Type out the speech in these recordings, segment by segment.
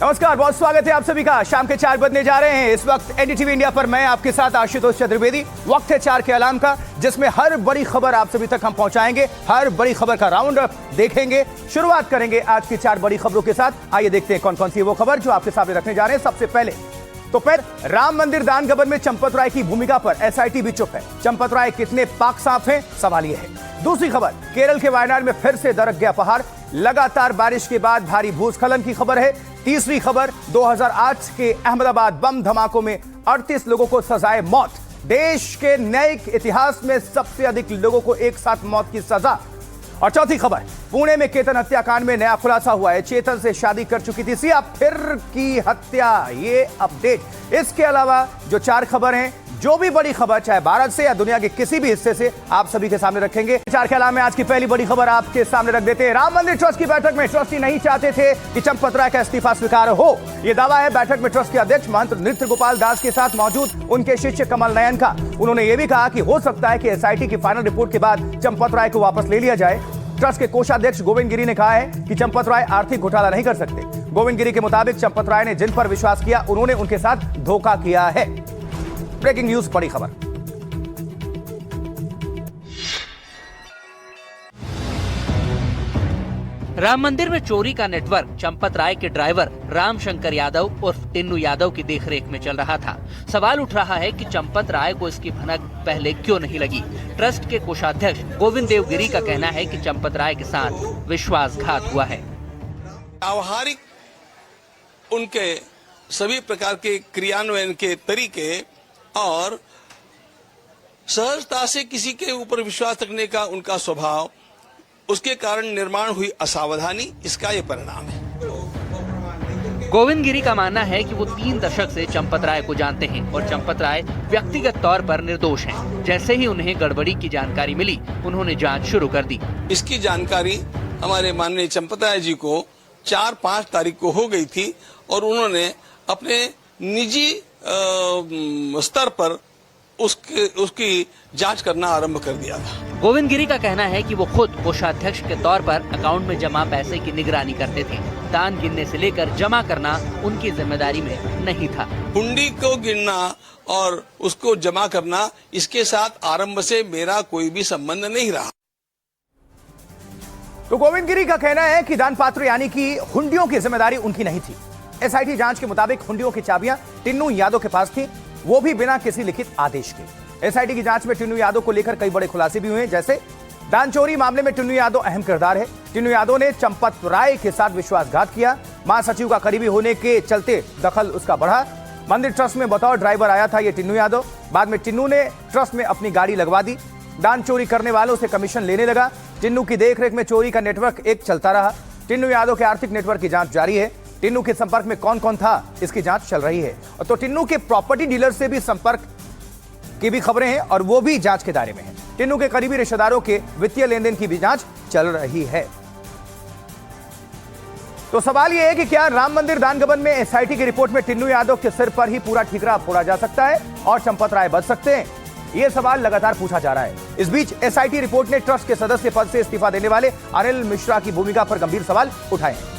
नमस्कार, बहुत स्वागत है आप सभी का। शाम के 4 बजने जा रहे हैं। इस वक्त एनडीटीवी इंडिया पर मैं आपके साथ आशुतोष चतुर्वेदी। वक्त है 4 के अलार्म का, जिसमें हर बड़ी खबर आप सभी तक हम पहुंचाएंगे। हर बड़ी खबर का राउंड अप देखेंगे। शुरुआत करेंगे आज की 4 बड़ी खबरों के साथ। आइए देखते हैं कौन कौन सी वो खबर जो आपके सामने रखने जा रहे हैं। सबसे पहले तो फिर राम मंदिर दान गबन में चंपत राय की भूमिका पर एसआईटी भी चुप है। चंपत राय कितने पाक साफ हैं, सवाल यह है। दूसरी खबर, केरल के वायनाड में फिर से दरक गया पहाड़। लगातार बारिश के बाद भारी भूस्खलन की खबर है। तीसरी खबर, 2008 के अहमदाबाद बम धमाकों में 38 लोगों को सजाए मौत। देश के न्यायिक इतिहास में सबसे अधिक लोगों को एक साथ मौत की सजा। और चौथी खबर, पुणे में केतन हत्याकांड में नया खुलासा हुआ है। चेतन से शादी कर चुकी थी सिया, फिर की हत्या, ये अपडेट। इसके अलावा जो 4 खबर हैं, जो भी बड़ी खबर चाहे भारत से या दुनिया के किसी भी हिस्से से, आप सभी के सामने रखेंगे। 4 के अलावा में आज की पहली बड़ी खबर आपके सामने रख देते हैं। राम मंदिर ट्रस्ट की बैठक में ट्रस्टी नहीं चाहते थे कि चंपत राय का इस्तीफा स्वीकार हो। यह दावा है बैठक में ट्रस्ट के अध्यक्ष महंत नृत्य गोपाल दास के साथ मौजूद उनके शिष्य कमल नयन का। उन्होंने यह भी कहा कि हो सकता है कि एसआईटी की फाइनल रिपोर्ट के बाद चंपत राय को वापस ले लिया जाए। ट्रस्ट के कोषाध्यक्ष गोविंद गिरी ने कहा है कि चंपत राय आर्थिक घोटाला नहीं कर सकते। गोविंद गिरी के मुताबिक चंपत राय ने जिन पर विश्वास किया, उन्होंने उनके साथ धोखा किया है। ब्रेकिंग न्यूज, बड़ी खबर। राम मंदिर में चोरी का नेटवर्क चंपत राय के ड्राइवर रामशंकर यादव उर्फ टिन्नू यादव की देखरेख में चल रहा था। सवाल उठ रहा है कि चंपत राय को इसकी भनक पहले क्यों नहीं लगी। ट्रस्ट के कोषाध्यक्ष गोविंद देवगिरी का कहना है कि चंपत राय के साथ विश्वासघात हुआ है। व्यावहारिक उनके सभी प्रकार के क्रियान्वयन के तरीके और सहजता से किसी के ऊपर विश्वास रखने का उनका स्वभाव, उसके कारण निर्माण हुई असावधानी, इसका ये परिणाम है। गोविंद गिरी का मानना है कि वो 3 दशक से चंपत राय को जानते हैं और चंपत राय व्यक्तिगत तौर पर निर्दोष हैं। जैसे ही उन्हें गड़बड़ी की जानकारी मिली, उन्होंने जांच शुरू कर दी। इसकी जानकारी हमारे माननीय चंपत राय जी को 4-5 तारीख को हो गई थी और उन्होंने अपने निजी स्तर पर उसकी जांच करना आरंभ कर दिया था। गोविंद गिरी का कहना है कि वो खुद कोषाध्यक्ष के तौर पर अकाउंट में जमा पैसे की निगरानी करते थे। दान गिनने से लेकर जमा करना उनकी जिम्मेदारी में नहीं था। हुंडी को गिनना और उसको जमा करना, इसके साथ आरंभ से मेरा कोई भी संबंध नहीं रहा। तो गोविंद गिरी का कहना है कि दान पात्र यानी कि हुंडियों की जिम्मेदारी उनकी नहीं थी। एसआईटी जांच के मुताबिक हुंडियों की चाबियां टिन्नू यादव के पास थी, वो भी बिना किसी लिखित आदेश के। एसआईटी की जांच में टिन्नू यादव को लेकर कई बड़े खुलासे भी हुए, जैसे दान चोरी मामले में टिन्नू यादव अहम किरदार है। टिन्नू यादव ने चंपत राय के साथ विश्वासघात किया। महासचिव का करीबी होने के चलते दखल उसका बढ़ा। मंदिर ट्रस्ट में बतौर ड्राइवर आया था ये टिन्नू यादव। बाद में टिन्नू ने ट्रस्ट में अपनी गाड़ी लगवा दी। दान चोरी करने वालों से कमीशन लेने लगा। टिन्नू की देखरेख में चोरी का नेटवर्क एक चलता रहा। टिन्नू यादव के आर्थिक नेटवर्क की जांच जारी है। टिन्नू के संपर्क में कौन कौन था, इसकी जांच चल रही है। तो टिन्नू के प्रॉपर्टी डीलर से भी संपर्क की भी खबरें हैं और वो भी जांच के दायरे में है। टिन्नू के करीबी रिश्तेदारों के वित्तीय लेन देन की भी जांच चल रही है। तो सवाल यह है कि क्या राम मंदिर दान गबन में एसआईटी की रिपोर्ट में टिन्नू यादव के सिर पर ही पूरा ठीकरा फोड़ा जा सकता है और चंपत राय बच सकते हैं? यह सवाल लगातार पूछा जा रहा है। इस बीच एसआईटी रिपोर्ट ने ट्रस्ट के सदस्य पद से इस्तीफा देने वाले अनिल मिश्रा की भूमिका पर गंभीर सवाल उठाए हैं।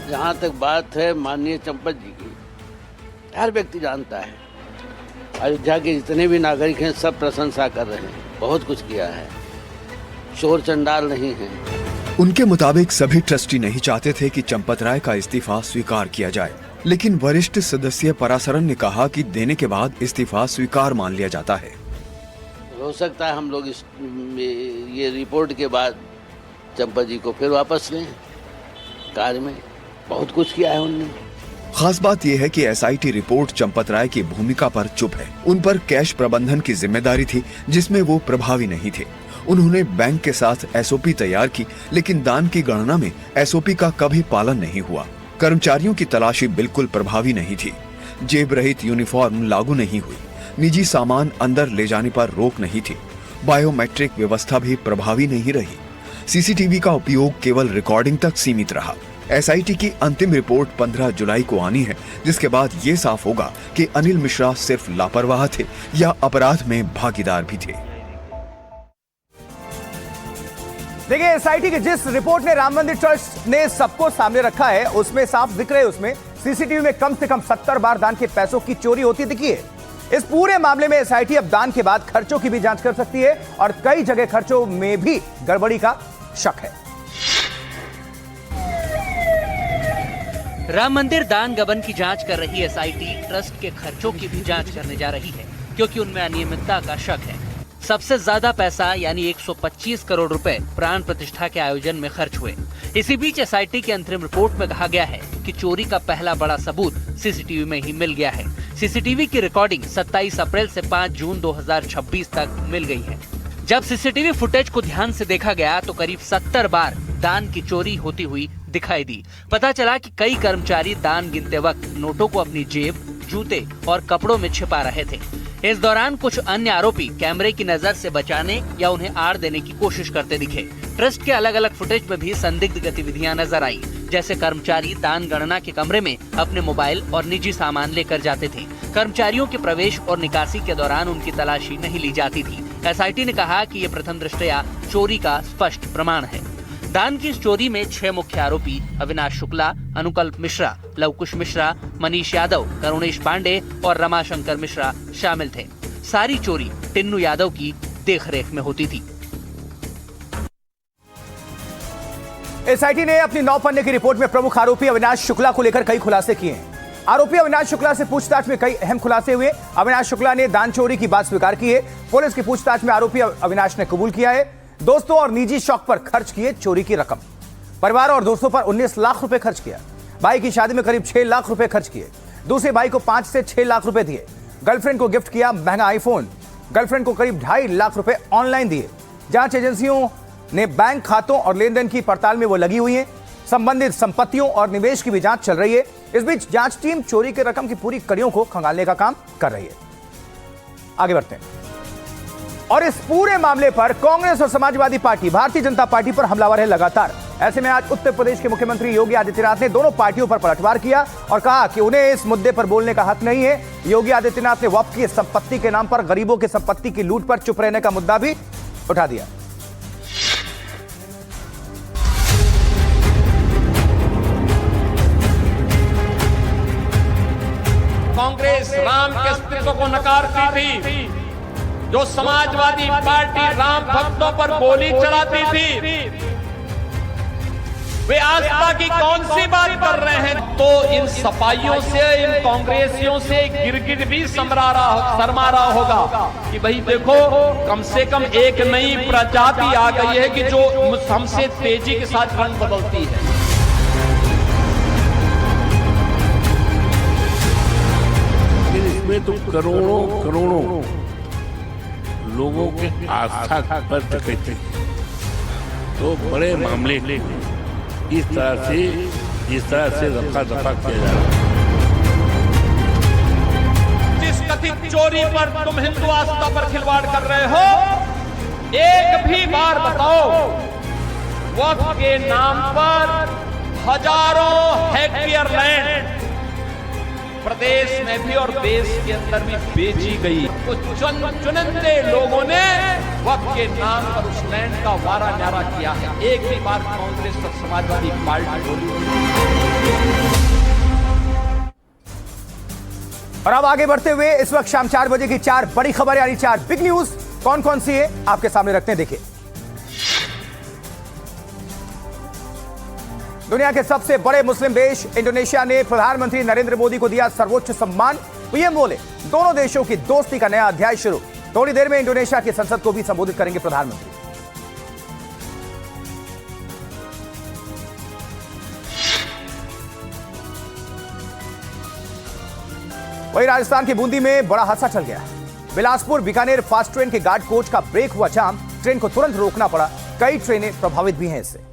जहाँ तक बात है माननीय चंपत जी की, हर व्यक्ति जानता है, अयोध्या के जितने भी नागरिक हैं सब प्रशंसा कर रहे हैं, बहुत कुछ किया है, चोर चंडाल नहीं है। उनके मुताबिक सभी ट्रस्टी नहीं चाहते थे कि चंपत राय का इस्तीफा स्वीकार किया जाए, लेकिन वरिष्ठ सदस्य परासरन ने कहा कि देने के बाद इस्तीफा स्वीकार मान लिया जाता है। हो सकता है हम लोग ये रिपोर्ट के बाद चंपत जी को फिर वापस लें कार्य में। बहुत कुछ किया है उन्होंने। खास बात यह है कि एसआईटी रिपोर्ट चंपत राय की भूमिका पर चुप है। उन पर कैश प्रबंधन की जिम्मेदारी थी, जिसमें वो प्रभावी नहीं थे। उन्होंने बैंक के साथ एसओपी तैयार की, लेकिन दान की गणना में एसओपी का कभी पालन नहीं हुआ। कर्मचारियों की तलाशी बिल्कुल प्रभावी नहीं थी। जेब रहित यूनिफॉर्म लागू नहीं हुई। निजी सामान अंदर ले जाने पर रोक नहीं थी। बायोमेट्रिक व्यवस्था भी प्रभावी नहीं रही। सीसीटीवी का उपयोग केवल रिकॉर्डिंग तक सीमित रहा। एसआईटी की अंतिम रिपोर्ट 15 जुलाई को आनी है, जिसके बाद ये साफ होगा कि अनिल मिश्रा सिर्फ लापरवाह थे या अपराध में भागीदार भी थे। देखिए, एसआईटी की जिस रिपोर्ट ने राम मंदिर ट्रस्ट ने सबको सामने रखा है, उसमें साफ जिक्र है, उसमें सीसीटीवी में कम से कम 70 बार दान के पैसों की चोरी होती दिखी है। इस पूरे मामले में एसआईटी अब दान के बाद खर्चों की भी जांच कर सकती है और कई जगह खर्चों में भी गड़बड़ी का शक है। राम मंदिर दान गबन की जांच कर रही एसआईटी ट्रस्ट के खर्चों की भी जांच करने जा रही है, क्योंकि उनमें अनियमितता का शक है। सबसे ज्यादा पैसा यानी 125 करोड़ रुपए प्राण प्रतिष्ठा के आयोजन में खर्च हुए। इसी बीच एसआईटी की अंतरिम रिपोर्ट में कहा गया है कि चोरी का पहला बड़ा सबूत सीसीटीवी में ही मिल गया है। सीसीटीवी की रिकॉर्डिंग 27 अप्रैल से 5 जून 2026 तक मिल गई है। जब सीसीटीवी फुटेज को ध्यान से देखा गया तो करीब 70 बार दान की चोरी होती हुई दिखाई दी। पता चला कि कई कर्मचारी दान गिनते वक्त नोटों को अपनी जेब, जूते और कपड़ों में छिपा रहे थे। इस दौरान कुछ अन्य आरोपी कैमरे की नजर से बचाने या उन्हें आड़ देने की कोशिश करते दिखे। ट्रस्ट के अलग अलग फुटेज में भी संदिग्ध गतिविधियां नजर आई, जैसे कर्मचारी दान गणना के कमरे में अपने मोबाइल और निजी सामान लेकर जाते थे। कर्मचारियों के प्रवेश और निकासी के दौरान उनकी तलाशी नहीं ली जाती थी। एसआईटी ने कहा कि ये प्रथम दृष्टया चोरी का स्पष्ट प्रमाण है। दान की इस चोरी में 6 मुख्य आरोपी अविनाश शुक्ला, अनुकल्प मिश्रा, लवकुश मिश्रा, मनीष यादव, करुणेश पांडे और रमाशंकर मिश्रा शामिल थे। सारी चोरी टिन्नू यादव की देखरेख में होती थी। एसआईटी ने अपनी 9 पन्ने की रिपोर्ट में प्रमुख आरोपी अविनाश शुक्ला को लेकर कई खुलासे किए हैं। आरोपी अविनाश शुक्ला से पूछताछ में कई अहम खुलासे हुए। अविनाश शुक्ला ने दान चोरी की बात स्वीकार की है। पुलिस की पूछताछ में आरोपी अविनाश ने कबूल किया है दोस्तों और निजी शौक पर खर्च किए चोरी की रकम। परिवार और दोस्तों पर 19 लाख रुपए खर्च किया। भाई की शादी में करीब 6 लाख रुपए खर्च किए। दूसरे भाई को 5 से 6 लाख रुपए दिए। गर्लफ्रेंड को गिफ्ट किया महंगा आईफोन। गर्लफ्रेंड को करीब 2.5 लाख रुपए ऑनलाइन दिए। जांच एजेंसियों ने बैंक खातों और लेन देन की पड़ताल में वो लगी हुई है। संबंधित संपत्तियों और निवेश की भी जांच चल रही है। इस बीच जांच टीम चोरी की रकम की पूरी कड़ियों को खंगालने का काम कर रही है। आगे बढ़ते हैं। और इस पूरे मामले पर कांग्रेस और समाजवादी पार्टी, भारतीय जनता पार्टी पर हमलावर है लगातार। ऐसे में आज उत्तर प्रदेश के मुख्यमंत्री योगी आदित्यनाथ ने दोनों पार्टियों पर पलटवार किया और कहा कि उन्हें इस मुद्दे पर बोलने का हक नहीं है। योगी आदित्यनाथ ने वक्फ की संपत्ति के नाम पर गरीबों की संपत्ति की लूट पर चुप रहने का मुद्दा भी उठा दिया। कांग्रेस राम के अस्तित्व को नकारती थी, जो समाजवादी पार्टी राम भक्तों पर गोली चलाती थी, वे आस्था की कौन सी बात कर रहे हैं? तो इन सपाइयों से, इन कांग्रेसियों से गिरगिट भी शर्मा रहा होगा कि भाई देखो, कम से कम एक नई प्रजाति आ गई है कि जो हमसे तेजी के साथ रंग बदलती है। इसमें तो करोड़ों लोगों के आस्था पर टिके, तो बड़े मामले इस तरह से रफा दफा किया जा रहा है। जिस कथित चोरी पर तुम हिंदू आस्था पर खिलवाड़ कर रहे हो, एक भी बार बताओ वक्फ के नाम पर हजारों हेक्टेयर लैंड प्रदेश में भी और देश के अंदर भी बेची गई। तो चुनिंदे लोगों ने वक्फ के नाम पर उस लैंड का वारा न्यारा किया है। एक भी बार कांग्रेस और समाजवादी पार्टी बोली। और अब आगे बढ़ते हुए इस वक्त शाम 4 बजे की 4 बड़ी खबर यानी 4 बिग न्यूज कौन कौन सी है आपके सामने रखते हैं। देखिए, दुनिया के सबसे बड़े मुस्लिम देश इंडोनेशिया ने प्रधानमंत्री नरेंद्र मोदी को दिया सर्वोच्च सम्मान। पीएम बोले दोनों देशों की दोस्ती का नया अध्याय शुरू। थोड़ी देर में इंडोनेशिया की संसद को भी संबोधित करेंगे प्रधानमंत्री। वहीं राजस्थान की बूंदी में बड़ा हादसा चल गया। बिलासपुर बीकानेर फास्ट ट्रेन के गार्ड कोच का ब्रेक हुआ जाम। ट्रेन को तुरंत रोकना पड़ा। कई ट्रेनें प्रभावित भी हैं इससे।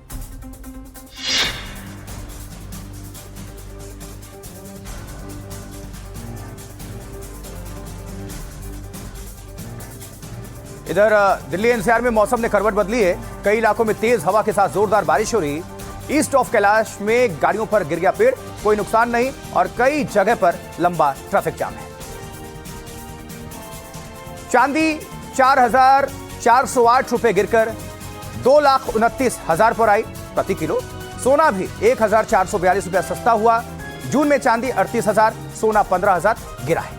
इधर दिल्ली एनसीआर में मौसम ने करवट बदली है। कई इलाकों में तेज हवा के साथ जोरदार बारिश हो रही। ईस्ट ऑफ कैलाश में गाड़ियों पर गिर गया पेड़, कोई नुकसान नहीं और कई जगह पर लंबा ट्रैफिक जाम है। चांदी 4,408 रुपए गिरकर 2,29,000 पर आई प्रति किलो। सोना भी 1,442 रुपया सस्ता हुआ। जून में चांदी 38,000, सोना 15,000 गिरा है।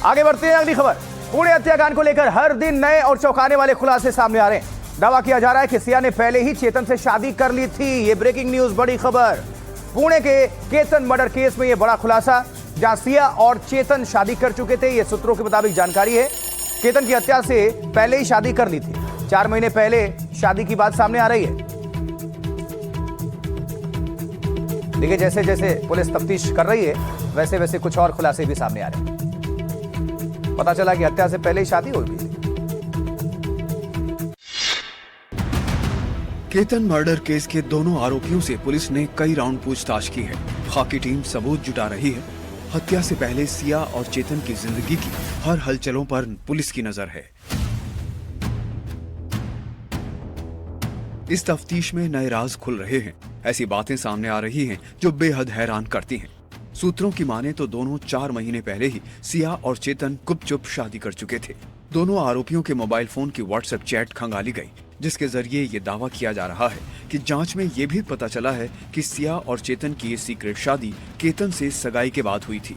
आगे बढ़ते हैं अगली खबर। पुणे हत्याकांड को लेकर हर दिन नए और चौंकाने वाले खुलासे सामने आ रहे हैं। दावा किया जा रहा है कि सिया ने पहले ही चेतन से शादी कर ली थी। ये ब्रेकिंग न्यूज, बड़ी खबर। पुणे के केतन मर्डर केस में यह बड़ा खुलासा, जहां सिया और चेतन शादी कर चुके थे। यह सूत्रों के मुताबिक जानकारी है। केतन की हत्या से पहले ही शादी कर ली थी। 4 महीने पहले शादी की बात सामने आ रही है। देखिए, जैसे जैसे पुलिस तफ्तीश कर रही है, वैसे वैसे कुछ और खुलासे भी सामने आ रहे हैं। पता चला कि हत्या से पहले ही शादी हो गई थी। केतन मर्डर केस के दोनों आरोपियों से पुलिस ने कई राउंड पूछताछ की है। खाकी टीम सबूत जुटा रही है। हत्या से पहले सिया और चेतन की जिंदगी की हर हलचलों पर पुलिस की नजर है। इस तफ्तीश में नए राज खुल रहे हैं। ऐसी बातें सामने आ रही हैं जो बेहद हैरान करती हैं। सूत्रों की माने तो दोनों 4 महीने पहले ही सिया और चेतन गुपचुप शादी कर चुके थे। दोनों आरोपियों के मोबाइल फोन की व्हाट्सएप चैट खंगाली गई, जिसके जरिए ये दावा किया जा रहा है कि जांच में ये भी पता चला है कि सिया और चेतन की ये सीक्रेट शादी केतन से सगाई के बाद हुई थी।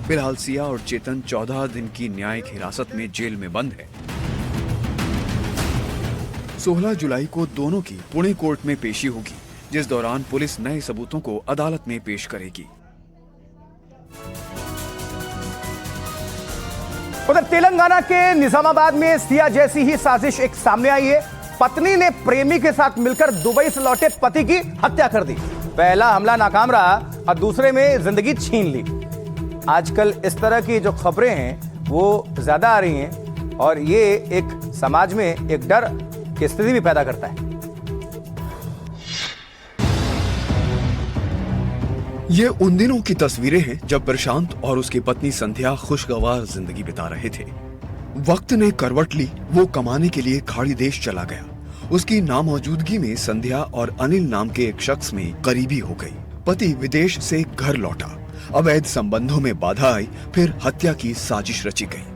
फिलहाल सिया और चेतन 14 दिन की न्यायिक हिरासत में जेल में बंद है। 16 जुलाई को दोनों की पुणे कोर्ट में पेशी होगी, जिस दौरान पुलिस नए सबूतों को अदालत में पेश करेगी। उधर तेलंगाना के निजामाबाद में सिया जैसी ही साजिश एक सामने आई है। पत्नी ने प्रेमी के साथ मिलकर दुबई से लौटे पति की हत्या कर दी। पहला हमला नाकाम रहा और दूसरे में जिंदगी छीन ली। आजकल इस तरह की जो खबरें हैं वो ज्यादा आ रही हैं और ये एक समाज में एक डर की स्थिति भी पैदा करता है। ये उन दिनों की तस्वीरें हैं जब प्रशांत और उसकी पत्नी संध्या खुशगवार जिंदगी बिता रहे थे। वक्त ने करवट ली। वो कमाने के लिए खाड़ी देश चला गया। उसकी नामौजूदगी में संध्या और अनिल नाम के एक शख्स में करीबी हो गई। पति विदेश से घर लौटा। अवैध संबंधों में बाधा आई, फिर हत्या की साजिश रची गई।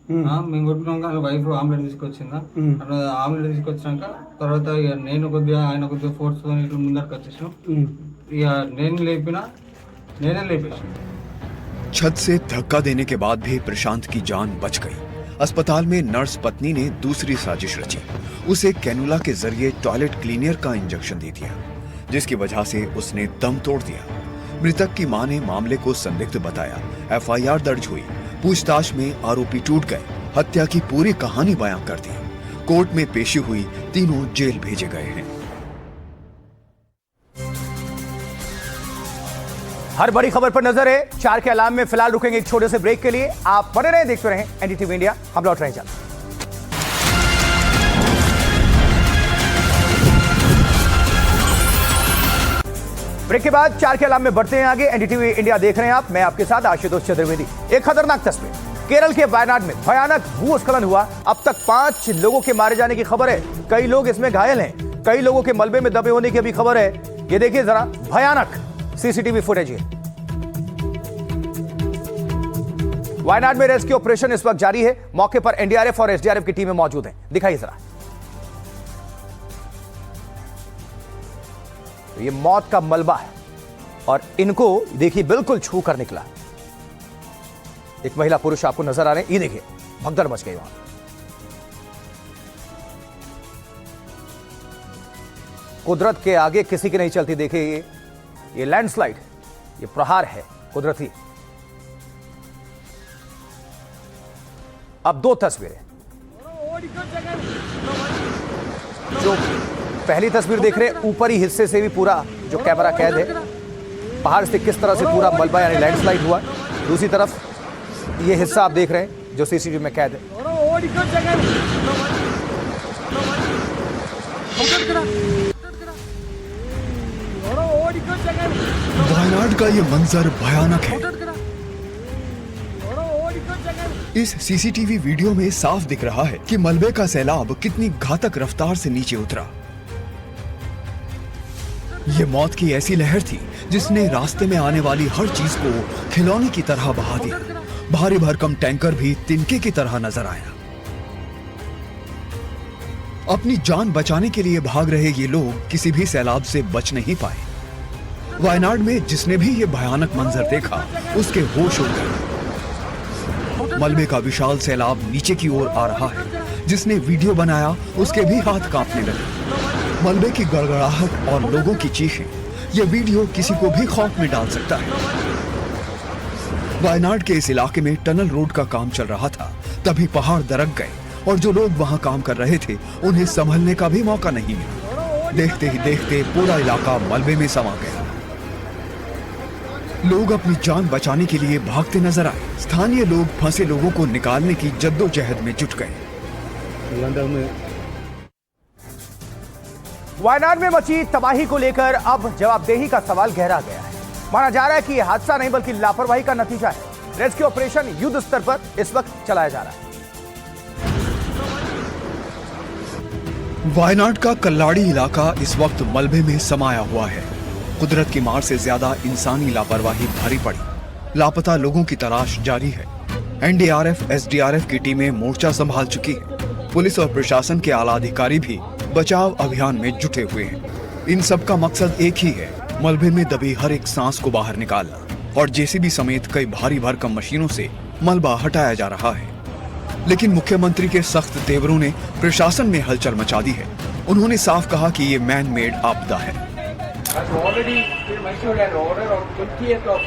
మేము కొట్టుకున్నాక వైఫ్ ఆమ్లెట్ తీసుకొచ్చిందా ఆమ్లెట్ తీసుకొచ్చినాక తర్వాత ఇక నేను కొద్దిగా ఆయన కొద్దిగా ఫోర్స్ ఇట్లా ముందరికి వచ్చేసాం ఇక నేనే లేపేసాను। छत से धक्का देने के बाद भी प्रशांत की जान बच गई। अस्पताल में नर्स पत्नी ने दूसरी साजिश रची। उसे कैनुला के जरिए टॉयलेट क्लीनर का इंजेक्शन दे दिया, जिसकी वजह से उसने दम तोड़ दिया। मृतक की मां ने मामले को संदिग्ध बताया। एफआईआर दर्ज हुई। पूछताछ में आरोपी टूट गए। हत्या की पूरी कहानी बयां कर दी। कोर्ट में पेशी हुई। तीनों जेल भेजे गए हैं। हर बड़ी खबर पर नजर है। 4 के अलार्म में फिलहाल रुकेंगे एक छोटे से ब्रेक के लिए। आप बने रहें, देखते रहें एनडीटीवी इंडिया। हम लौट रहे हैं जल्द। ब्रेक के बाद 4 के अलार्म में बढ़ते हैं आगे। एनडीटीवी इंडिया देख रहे हैं आप, मैं आपके साथ आशुतोष चतुर्वेदी। एक खतरनाक तस्वीर। केरल के वायनाड में भयानक भूस्खलन हुआ। अब तक 5 लोगों के मारे जाने की खबर है। कई लोग इसमें घायल हैं। कई लोगों के मलबे में दबे होने की भी खबर है। ये देखिए जरा, भयानक सीसीटीवी फुटेज है। वायनाड में रेस्क्यू ऑपरेशन इस वक्त जारी है। मौके पर एनडीआरएफ और एसडीआरएफ की टीमें मौजूद हैं। दिखाइए जरा। ये मौत का मलबा है और इनको देखिए बिल्कुल छू कर निकला। एक महिला पुरुष आपको नजर आ रहे हैं। ये देखिए, भगदड़ मच गई वहां। कुदरत के आगे किसी की नहीं चलती। देखिए ये लैंडस्लाइड, ये प्रहार है कुदरती। अब 2 तस्वीरें। जो पहली तस्वीर देख रहे हैं, ऊपरी हिस्से से भी पूरा जो कैमरा कैद है, पहाड़ से किस तरह से पूरा मलबा यानी लैंडस्लाइड हुआ। दूसरी तरफ ये हिस्सा आप देख रहे हैं जो सीसीटीवी में कैद है। वायनाड का ये मंजर भयानक है। इस सीसीटीवी वीडियो में साफ दिख रहा है कि मलबे का सैलाब कितनी घातक रफ्तार से नीचे उतरा। ये मौत की ऐसी लहर थी जिसने रास्ते में आने वाली हर चीज को खिलौने की तरह बहा दिया। भारी भरकम टैंकर भी तिनके की तरह नजर आया। अपनी जान बचाने के लिए भाग रहे ये लोग किसी भी सैलाब से बच नहीं पाए। वायनाड में जिसने भी ये भयानक मंजर देखा उसके होश उड़ गए। मलबे का विशाल सैलाब नीचे की ओर आ रहा है। जिसने वीडियो बनाया उसके भी हाथ कांपने लगे। मलबे की गड़गड़ाहट और लोगों की चीखें, ये वीडियो किसी को भी खौफ में डाल सकता है। वायनाड के इस इलाके में टनल रोड का काम चल रहा था, तभी पहाड़ दरक गए और जो लोग वहां काम कर रहे थे उन्हें संभलने का भी मौका नहीं मिला। देखते ही देखते पूरा इलाका मलबे में समा गया। लोग अपनी जान बचाने के लिए भागते नजर आए। स्थानीय लोग फंसे लोगों को निकालने की जद्दोजहद में जुट गए। वायनाड में मची तबाही को लेकर अब जवाबदेही का सवाल गहरा गया है। माना जा रहा है कि यह हादसा नहीं बल्कि लापरवाही का नतीजा है। रेस्क्यू ऑपरेशन युद्ध स्तर पर इस वक्त चलाया जा रहा है। वायनाड का कल्लाड़ी इलाका इस वक्त मलबे में समाया हुआ है। कुदरत की मार से ज्यादा इंसानी लापरवाही भारी पड़ी। लापता लोगों की तलाश जारी है। एनडीआरएफ, एसडीआरएफ की टीमें मोर्चा संभाल चुकी है। पुलिस और प्रशासन के आला अधिकारी भी बचाव अभियान में जुटे हुए हैं। इन सब का मकसद एक ही है, मलबे में दबी हर एक सांस को बाहर निकालना। और जेसीबी समेत कई भारी भरकम मशीनों से मलबा हटाया जा रहा है। लेकिन मुख्यमंत्री के सख्त तेवरों ने प्रशासन में हलचल मचा दी है। उन्होंने साफ कहा कि ये मैन मेड आपदा है। has already issued an order on 20th of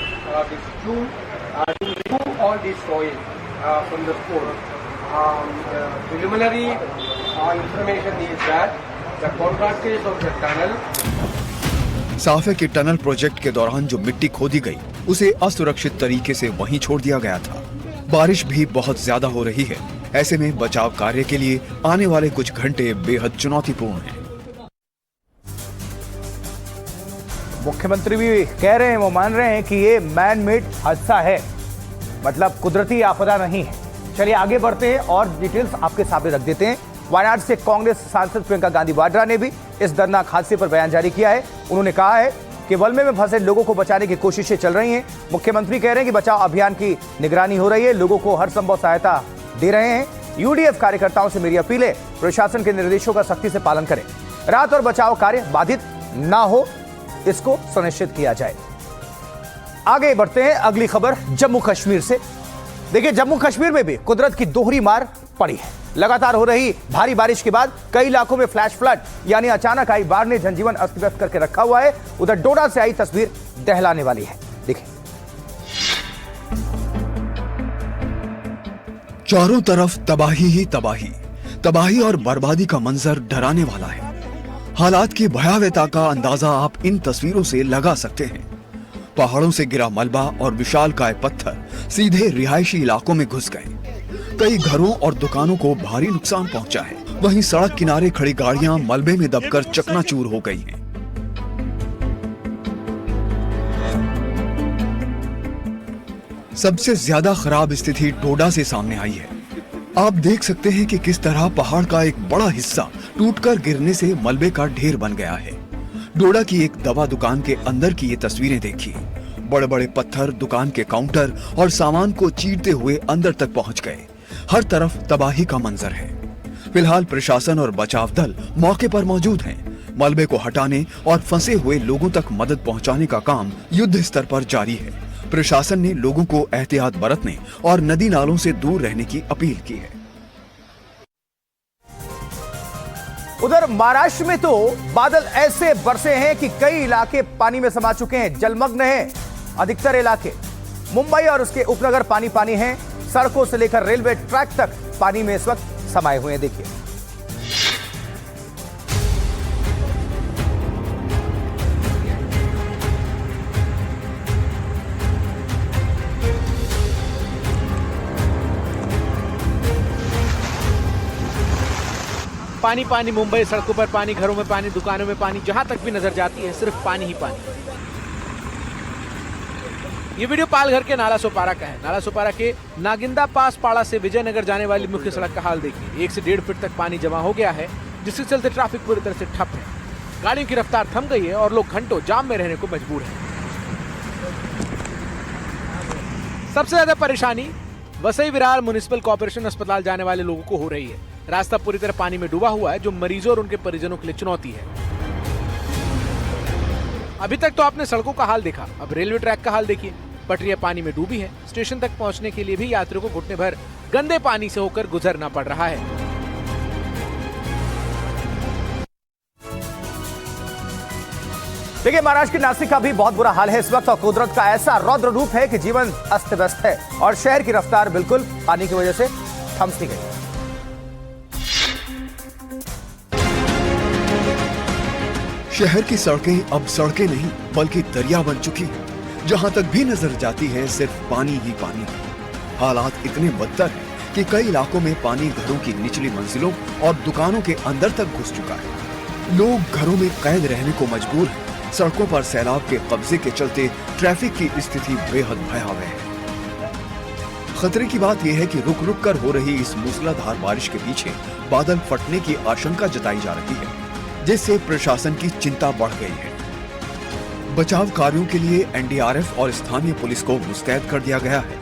this June to remove all this soil from the spot. The preliminary information is that the contractors of the tunnel साफ है कि टनल प्रोजेक्ट के दौरान जो मिट्टी खोदी गई उसे असुरक्षित तरीके से वहीं छोड़ दिया गया था। बारिश भी बहुत ज्यादा हो रही है। ऐसे में बचाव कार्य के लिए आने वाले कुछ घंटे बेहद चुनौतीपूर्ण हैं। मुख्यमंत्री भी कह रहे हैं, वो मान रहे हैं कि ये मैन मेड हादसा है, मतलब कुदरती आपदा नहीं है। चलिए आगे बढ़ते हैं और डिटेल्स आपके सामने रख देते हैं। वायनाड से कांग्रेस सांसद प्रियंका गांधी वाड्रा ने भी इस दर्दनाक हादसे पर बयान जारी किया है। उन्होंने कहा है कि मलबे में फंसे लोगों को बचाने की कोशिशें चल रही हैं। मुख्यमंत्री कह रहे हैं कि बचाव अभियान की निगरानी हो रही है, लोगों को हर संभव सहायता दे रहे हैं। यूडीएफ कार्यकर्ताओं से मेरी अपील है, प्रशासन के निर्देशों का सख्ती से पालन करें, राहत और बचाव कार्य बाधित ना हो, इसको सुनिश्चित किया जाए। आगे बढ़ते हैं अगली खबर जम्मू कश्मीर से। देखिए, जम्मू कश्मीर में भी कुदरत की दोहरी मार पड़ी है। लगातार हो रही भारी बारिश के बाद कई इलाकों में फ्लैश फ्लड यानी अचानक आई बाढ़ ने जनजीवन अस्त व्यस्त करके रखा हुआ है। उधर डोडा से आई तस्वीर दहलाने वाली है, देखिए। चारों तरफ तबाही ही तबाही, तबाही और बर्बादी का मंजर डराने वाला है। हालात की भयावहता का अंदाजा आप इन तस्वीरों से लगा सकते हैं। पहाड़ों से गिरा मलबा और विशालकाय पत्थर सीधे रिहायशी इलाकों में घुस गए। कई घरों और दुकानों को भारी नुकसान पहुंचा है। वहीं सड़क किनारे खड़ी गाड़ियां मलबे में दबकर चकनाचूर हो गई हैं। सबसे ज्यादा खराब स्थिति डोडा से सामने आई है। आप देख सकते हैं कि किस तरह पहाड़ का एक बड़ा हिस्सा टूटकर गिरने से मलबे का ढेर बन गया है। डोडा की एक दवा दुकान के अंदर की ये तस्वीरें देखिए। बड़े बड़े पत्थर दुकान के काउंटर और सामान को चीरते हुए अंदर तक पहुंच गए। हर तरफ तबाही का मंजर है। फिलहाल प्रशासन और बचाव दल मौके पर मौजूद हैं। मलबे को हटाने और फंसे हुए लोगों तक मदद पहुंचाने का काम युद्ध स्तर पर जारी है। प्रशासन ने लोगों को एहतियात बरतने और नदी नालों से दूर रहने की अपील की है। उधर महाराष्ट्र में तो बादल ऐसे बरसे हैं कि कई इलाके पानी में समा चुके हैं, जलमग्न हैं अधिकतर इलाके। मुंबई और उसके उपनगर पानी पानी हैं। सड़कों से लेकर रेलवे ट्रैक तक पानी में इस वक्त समाये हुए हैं, देखिए। पानी पानी मुंबई, सड़कों पर पानी, घरों में पानी, दुकानों में पानी, जहां तक भी नजर जाती है सिर्फ पानी ही पानी। ये वीडियो पालघर के नाला सोपारा का है। नाला सोपारा के नागिंदा पास पाड़ा से विजयनगर जाने वाली मुख्य सड़क का हाल देखिए। 1 से 1.5 फीट तक पानी जमा हो गया है, जिसके चलते ट्रैफिक पूरी तरह से ठप है। गाड़ियों की रफ्तार थम गई है और लोग घंटों जाम में रहने को मजबूर हैं। सबसे ज्यादा परेशानी वसई विरार म्युनिसिपल कॉर्पोरेशन अस्पताल जाने वाले लोगों को हो रही है। रास्ता पूरी तरह पानी में डूबा हुआ है, जो मरीजों और उनके परिजनों के लिए चुनौती है। अभी तक तो आपने सड़कों का हाल देखा, अब रेलवे ट्रैक का हाल देखिए। पटरियां पानी में डूबी हैं। स्टेशन तक पहुंचने के लिए भी यात्रियों को घुटने भर गंदे पानी से होकर गुजरना पड़ रहा है। देखिए, महाराष्ट्र के नासिक का भी बहुत बुरा हाल है इस वक्त, और कुदरत का ऐसा रौद्र रूप है कि जीवन अस्त व्यस्त है और शहर की रफ्तार बिल्कुल पानी की वजह से थम सी गई। शहर की सड़कें अब सड़कें नहीं बल्कि दरिया बन चुकी हैं। जहां तक भी नजर जाती है सिर्फ पानी ही पानी। हालात इतने बदतर हैं कि कई इलाकों में पानी घरों की निचली मंजिलों और दुकानों के अंदर तक घुस चुका है। लोग घरों में कैद रहने को मजबूर हैं। सड़कों पर सैलाब के कब्जे के चलते ट्रैफिक की स्थिति बेहद भयावह है। खतरे की बात यह है कि रुक रुक कर हो रही इस मूसलाधार बारिश के पीछे बादल फटने की आशंका जताई जा रही है, जिससे प्रशासन की चिंता बढ़ गई है। बचाव कार्यों के लिए एनडीआरएफ और स्थानीय पुलिस को मुस्तैद कर दिया गया है।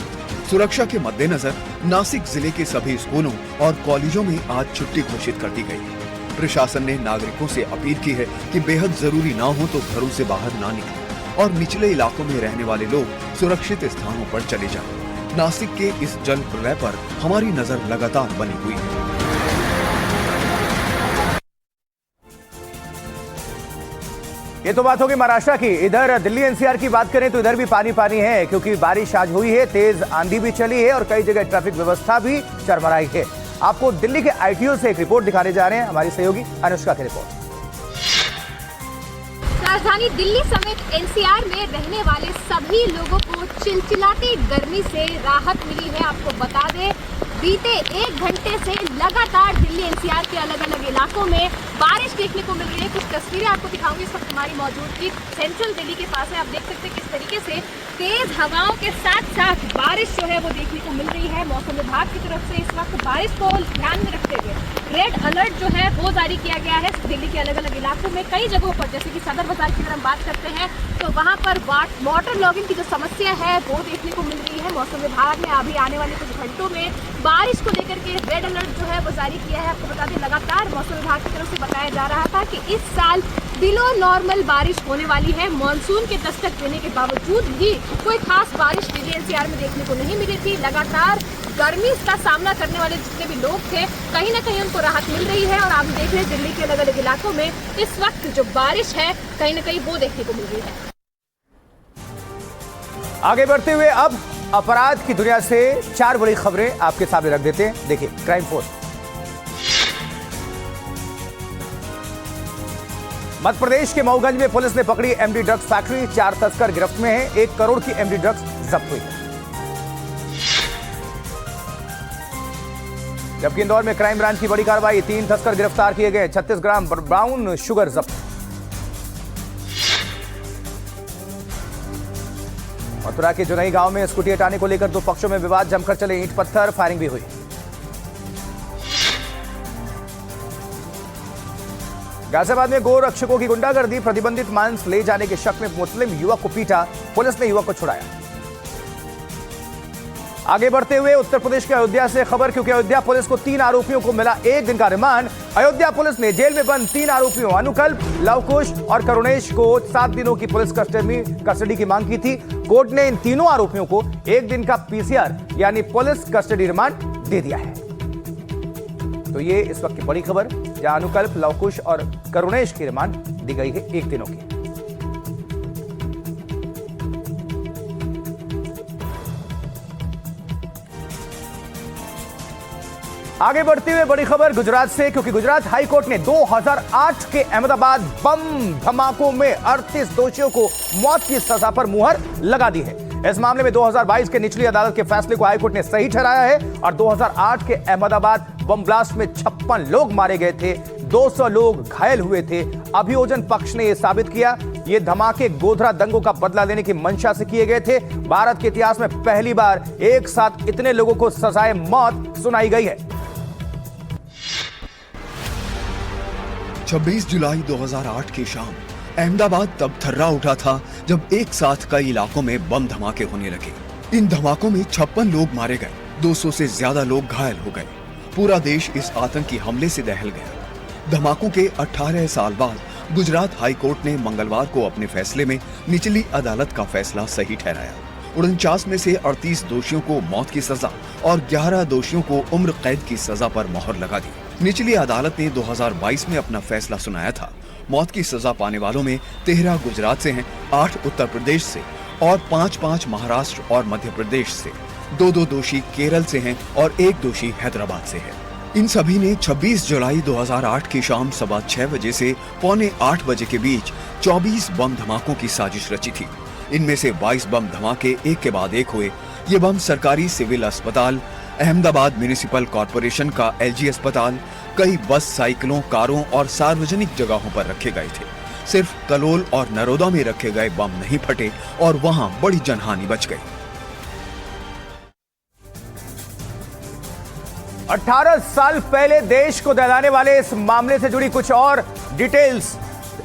सुरक्षा के मद्देनजर नासिक जिले के सभी स्कूलों और कॉलेजों में आज छुट्टी घोषित कर दी गई है। प्रशासन ने नागरिकों से अपील की है कि बेहद जरूरी ना हो तो घरों से बाहर ना निकलें और निचले इलाकों में रहने वाले लोग सुरक्षित स्थानों पर चले जाएं। नासिक के इस जल प्रलय पर हमारी नजर लगातार बनी हुई है। ये तो बात होगी महाराष्ट्र की। इधर दिल्ली एनसीआर की बात करें तो इधर भी पानी पानी है, क्योंकि बारिश आज हुई है, तेज आंधी भी चली है और कई जगह ट्रैफिक व्यवस्था भी चरमराई है। आपको दिल्ली के आईटीओ से एक रिपोर्ट दिखाने जा रहे हैं हमारी सहयोगी अनुष्का की रिपोर्ट। राजधानी दिल्ली समेत एनसीआर में रहने वाले सभी लोगों को चिलचिलाती गर्मी से राहत मिली है। आपको बता दें, बीते 1 घंटे से लगातार दिल्ली एनसीआर के अलग अलग इलाकों में बारिश देखने को मिल रही है। कुछ तस्वीरें आपको दिखाऊंगी। इस वक्त हमारी मौजूदगी सेंट्रल दिल्ली के पास है। आप देख सकते हैं किस तरीके से तेज हवाओं के साथ साथ बारिश जो है वो देखने को मिल रही है। मौसम विभाग की तरफ से इस वक्त बारिश को ध्यान में रखते हुए रेड अलर्ट जो है वो जारी किया गया है दिल्ली के अलग अलग इलाकों में। कई जगहों पर, जैसे कि सदर बाजार की अगर हम बात करते हैं तो वहां पर वाटर लॉगिंग की जो समस्या है वो देखने को मिल रही है। मौसम विभाग ने अभी आने वाले कुछ घंटों में बारिश को लेकर के रेड अलर्ट जो है वो जारी किया है। आपको बता दें, लगातार मौसम विभाग की तरफ से बताया जा रहा था कि इस साल बिलो नॉर्मल बारिश होने वाली है। मानसून के दस्तक देने के बावजूद भी कोई खास बारिश दिल्ली एनसीआर में देखने को नहीं मिली थी। लगातार गर्मी का सामना करने वाले जितने भी लोग थे, कहीं ना कहीं उनको राहत मिल रही है। और आप देख रहे हैं दिल्ली के अलग अलग इलाकों में इस वक्त जो बारिश है कहीं ना कहीं वो देखने को मिल रही है। आगे बढ़ते हुए अब अपराध की दुनिया से 4 बड़ी खबरें आपके सामने रख देते हैं। देखिए, क्राइम फोर्स। मध्य प्रदेश के मऊगंज में पुलिस ने पकड़ी एमडी ड्रग्स फैक्ट्री। 4 तस्कर गिरफ्त में हैं। 1 करोड़ की एमडी ड्रग्स जब्त हुई है। जबकि इंदौर में क्राइम ब्रांच की बड़ी कार्रवाई, 3 तस्कर गिरफ्तार किए गए। 36 ग्राम ब्राउन शुगर जब्त। मथुरा के जुनई गांव में स्कूटी हटाने को लेकर 2 पक्षों में विवाद, जमकर चले ईंट पत्थर, फायरिंग भी हुई। गाजियाबाद में गोरक्षकों की गुंडागर्दी, प्रतिबंधित मांस ले जाने के शक में मुस्लिम युवक को पीटा, पुलिस ने युवक को छुड़ाया। आगे बढ़ते हुए उत्तर प्रदेश के अयोध्या से खबर, क्योंकि अयोध्या पुलिस को 3 आरोपियों को मिला 1 दिन का रिमांड। अयोध्या पुलिस ने जेल में बंद 3 आरोपियों अनुकल्प, लवकुश और करुणेश को 7 दिनों की पुलिस कस्टडी की मांग की थी। कोर्ट ने इन तीनों आरोपियों को 1 दिन का पीसीआर यानी पुलिस कस्टडी रिमांड दे दिया है। तो ये इस वक्त की बड़ी खबर, जहां अनुकल्प, लवकुश और करुणेश की रिमांड दी गई है 1 दिनों की। आगे बढ़ते हुए बड़ी खबर गुजरात से, क्योंकि गुजरात हाईकोर्ट ने 2008 के अहमदाबाद बम धमाकों में 38 दोषियों को मौत की सजा पर मुहर लगा दी है। इस मामले में 2022 के निचली अदालत के फैसले को हाईकोर्ट ने सही ठहराया है और 2008 के अहमदाबाद बम ब्लास्ट में 56 लोग मारे गए थे, 200 लोग घायल हुए थे। अभियोजन पक्ष ने यह साबित किया ये धमाके गोधरा दंगों का बदला लेने की मंशा से किए गए थे। भारत के इतिहास में पहली बार एक साथ इतने लोगों को सजाए मौत सुनाई गई है। 26 जुलाई 2008 की शाम अहमदाबाद तब थर्रा उठा था जब एक साथ कई इलाकों में बम धमाके होने लगे। इन धमाकों में 56 लोग मारे गए, 200 से ज्यादा लोग घायल हो गए। पूरा देश इस आतंकी हमले से दहल गया। धमाकों के 18 साल बाद गुजरात हाई कोर्ट ने मंगलवार को अपने फैसले में निचली अदालत का फैसला सही ठहराया। 49 में से 38 दोषियों को मौत की सजा और 11 दोषियों को उम्र कैद की सजा पर मोहर लगा दी। निचली अदालत ने 2022 में अपना फैसला सुनाया था। मौत की सजा पाने वालों में 13 गुजरात से हैं, 8 उत्तर प्रदेश से और 5 महाराष्ट्र और मध्य प्रदेश से। 2 दोषी केरल से हैं और 1 दोषी हैदराबाद से है। इन सभी ने 26 जुलाई 2008 की शाम 6:15 बजे से 7:45 बजे के बीच 24 बम धमाकों की साजिश रची थी। इनमें से 22 बम धमाके एक के बाद एक हुए। ये बम सरकारी सिविल अस्पताल, अहमदाबाद म्युनिसिपल कॉरपोरेशन का LG अस्पताल, कई बस, साइकिलों, कारों और सार्वजनिक जगहों पर रखे गए थे। सिर्फ कलोल और नरोदा में रखे गए बम नहीं फटे और वहां बड़ी जनहानि बच गई। 18 साल पहले देश को दहलाने वाले इस मामले से जुड़ी कुछ और डिटेल्स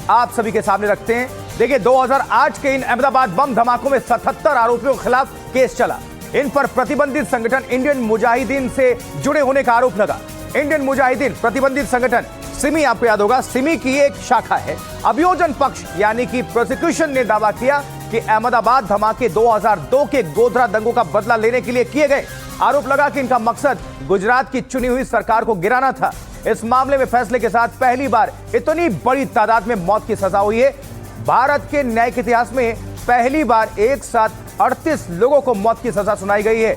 आप सभी के सामने रखते हैं। देखिए, 2008 के इन अहमदाबाद बम धमाकों में 77 आरोपियों के खिलाफ केस चला। इन पर प्रतिबंधित संगठन इंडियन मुजाहिदीन से जुड़े होने का आरोप लगा। इंडियन मुजाहिदीन प्रतिबंधित संगठन सिमी, आपको याद होगा, सिमी की एक शाखा है। अभियोजन पक्ष यानी कि प्रोसिक्यूशन ने दावा किया कि अहमदाबाद धमाके 2002 के गोधरा दंगों का बदला लेने के लिए किए गए। आरोप लगा कि इनका मकसद गुजरात की चुनी हुई सरकार को गिराना था। इस मामले में फैसले के साथ पहली बार इतनी बड़ी तादाद में मौत की सजा हुई है। भारत के न्यायिक इतिहास में पहली बार एक साथ 38 लोगों को मौत की सजा सुनाई गई है।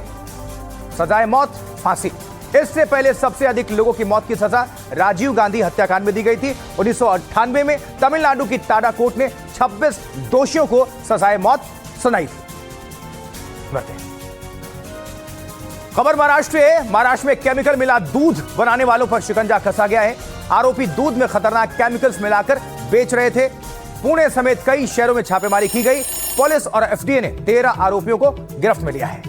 सजाए मौत, फांसी। इससे पहले सबसे अधिक लोगों की मौत की सजा राजीव गांधी हत्याकांड में दी गई थी। 1998 में तमिलनाडु की टाडा कोर्ट ने 26 दोषियों को सजाए मौत सुनाई थी। खबर महाराष्ट्र है। महाराष्ट्र में केमिकल मिला दूध बनाने वालों पर शिकंजा कसा गया है। आरोपी दूध में खतरनाक केमिकल्स मिलाकर बेच रहे थे। पुणे समेत कई शहरों में छापेमारी की गई। पुलिस और FDA ने 13 आरोपियों को गिरफ्त में लिया है।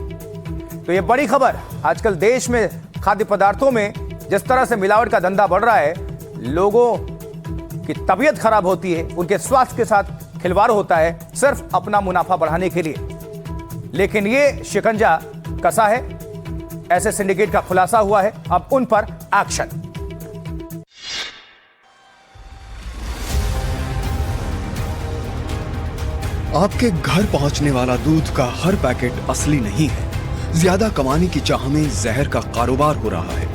तो ये बड़ी खबर। आजकल देश में खाद्य पदार्थों में जिस तरह से मिलावट का धंधा बढ़ रहा है, लोगों की तबीयत खराब होती है, उनके स्वास्थ्य के साथ खिलवाड़ होता है सिर्फ अपना मुनाफा बढ़ाने के लिए। लेकिन ये शिकंजा कसा है। ऐसे सिंडिकेट का खुलासा हुआ है। अब उन पर एक्शन। आपके घर पहुंचने वाला दूध का हर पैकेट असली नहीं है। ज्यादा कमाने की चाह में जहर का कारोबार हो रहा है।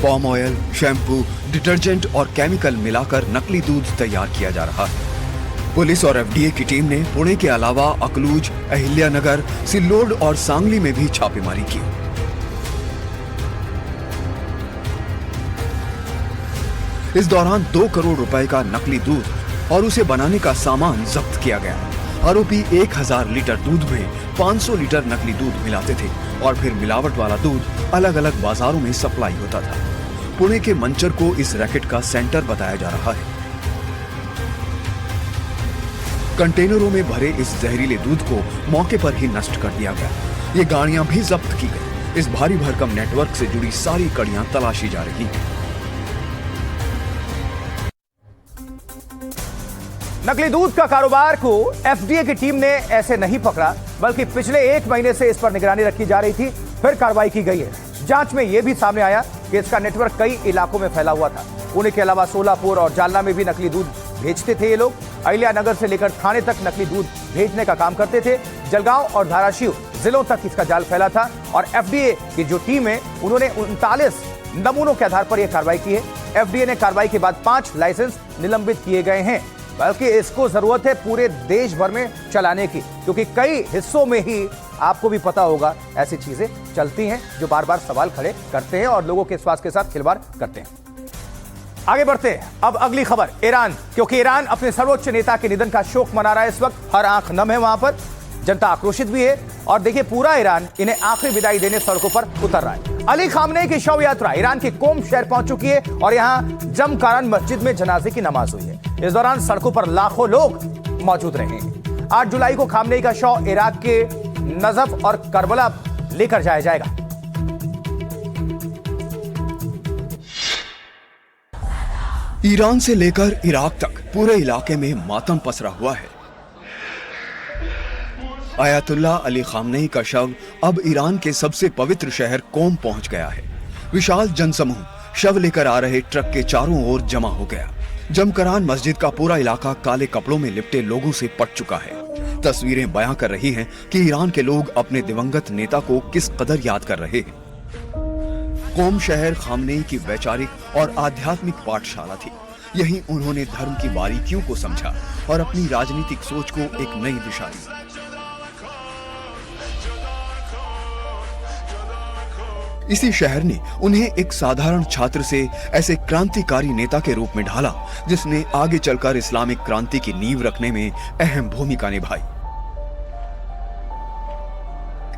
पाम ऑयल, शैम्पू, डिटर्जेंट और केमिकल मिलाकर नकली दूध तैयार किया जा रहा है। पुलिस और FDA की टीम ने पुणे के अलावा अकलूज, अहिल्यानगर, सिल्लोड और सांगली में भी छापेमारी की। इस दौरान 2 करोड़ रुपए का नकली दूध और उसे बनाने का सामान जब्त किया गया। आरोपी 1000 लीटर दूध में 500 लीटर नकली दूध मिलाते थे और फिर मिलावट वाला दूध अलग अलग बाजारों में सप्लाई होता था। पुणे के मंचर को इस रैकेट का सेंटर बताया जा रहा है। कंटेनरों में भरे इस जहरीले दूध को मौके पर ही नष्ट कर दिया गया। ये गाड़ियां भी जब्त की गई। इस भारी भरकम नेटवर्क से जुड़ी सारी कड़ियां तलाशी जा रही हैं। नकली दूध का कारोबार को FDA की टीम ने ऐसे नहीं पकड़ा, बल्कि पिछले 1 महीने से इस पर निगरानी रखी जा रही थी। फिर कार्रवाई की गई है। जांच में यह भी सामने आया कि इसका नेटवर्क कई इलाकों में फैला हुआ था। पुणे के अलावा सोलापुर और जालना में भी नकली दूध भेजते थे ये लोग। अहिल्यानगर से लेकर थाने तक नकली दूध भेजने का काम करते थे। जलगांव और धाराशिव जिलों तक इसका जाल फैला था और FDA की जो टीम है, उन्होंने 39 नमूनों के आधार पर यह कार्रवाई की है। FDA ने कार्रवाई के बाद 5 लाइसेंस निलंबित किए गए हैं। बल्कि इसको जरूरत है पूरे देश भर में चलाने की, क्योंकि कई हिस्सों में ही आपको भी पता होगा ऐसी चीजें चलती हैं जो बार बार सवाल खड़े करते हैं और लोगों के स्वास्थ्य के साथ खिलवाड़ करते हैं। आगे बढ़ते हैं। अब अगली खबर ईरान, क्योंकि ईरान अपने सर्वोच्च नेता के निधन का शोक मना रहा है। इस वक्त हर आंख नम है वहां पर, जनता आक्रोशित भी है और देखिए पूरा ईरान इन्हें आखिरी विदाई देने सड़कों पर उतर रहा है। अली खामनेई की शव यात्रा ईरान के कोम शहर पहुंच चुकी है और यहां जमकारान मस्जिद में जनाजे की नमाज हुई है। इस दौरान सड़कों पर लाखों लोग मौजूद रहे हैं। 8 जुलाई को खामनेई का शव इराक के नजफ और करबला लेकर जाया जाएगा। ईरान से लेकर इराक तक पूरे इलाके में मातम पसरा हुआ है। आयतुल्लाह अली खामनेई का शव अब ईरान के सबसे पवित्र शहर कोम पहुंच गया है। विशाल जनसमूह शव लेकर आ रहे ट्रक के चारों ओर जमा हो गया। जमकरान मस्जिद का पूरा इलाका काले कपड़ों में लिपटे लोगों से पट चुका है। तस्वीरें बयां कर रही हैं कि ईरान के लोग अपने दिवंगत नेता को किस कदर याद कर रहे हैं। कोम शहर खामनेई की वैचारिक और आध्यात्मिक पाठशाला थी। यहीं उन्होंने धर्म की बारीकियों को समझा और अपनी राजनीतिक सोच को एक नई दिशा दी। इसी शहर ने उन्हें एक साधारण छात्र से ऐसे क्रांतिकारी नेता के रूप में ढाला जिसने आगे चलकर इस्लामिक क्रांति की नींव रखने में अहम भूमिका निभाई।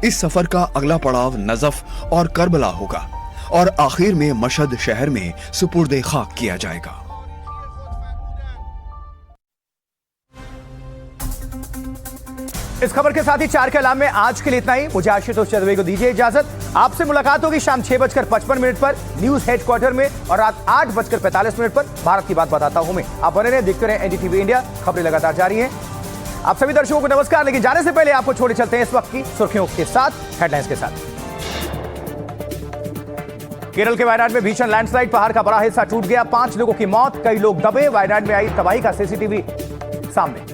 इस सफर का अगला पड़ाव नजफ और करबला होगा और आखिर में मशहद शहर में सुपुर्दे खाक किया जाएगा। इस खबर के साथ ही 4 के अलाम में आज के लिए इतना ही। मुझे आशुतोष चतुर्वेदी को दीजिए इजाजत। आपसे मुलाकात होगी शाम 6:55 पर न्यूज हेडक्वार्टर में और रात 8:45 पर भारत की बात बताता हूं मैं। आप बने रहे, देखते रहे एनडीटीवी इंडिया। खबरें लगातार जारी हैं। आप सभी दर्शकों को नमस्कार। लेकिन जाने से पहले आपको छोड़े चलते हैं इस वक्त की सुर्खियों के साथ, हेडलाइंस के साथ। केरल के वायनाड में भीषण लैंडस्लाइड, पहाड़ का बड़ा हिस्सा टूट गया, 5 लोगों की मौत, कई लोग दबे। वायनाड में आई तबाही का सीसीटीवी सामने।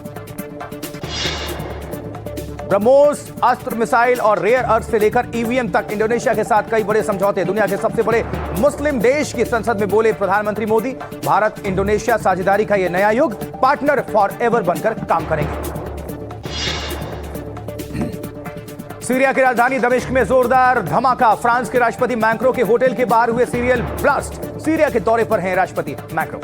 ब्रह्मोस अस्त्र, मिसाइल और रेयर अर्थ से लेकर ईवीएम तक इंडोनेशिया के साथ कई बड़े समझौते। दुनिया के सबसे बड़े मुस्लिम देश की संसद में बोले प्रधानमंत्री मोदी, भारत इंडोनेशिया साझेदारी का यह नया युग, पार्टनर फॉर एवर बनकर काम करेंगे। सीरिया की राजधानी दमिश्क में जोरदार धमाका, फ्रांस के राष्ट्रपति मैक्रों के होटल के बाहर हुए सीरियल ब्लास्ट। सीरिया के दौरे पर हैं राष्ट्रपति मैक्रों।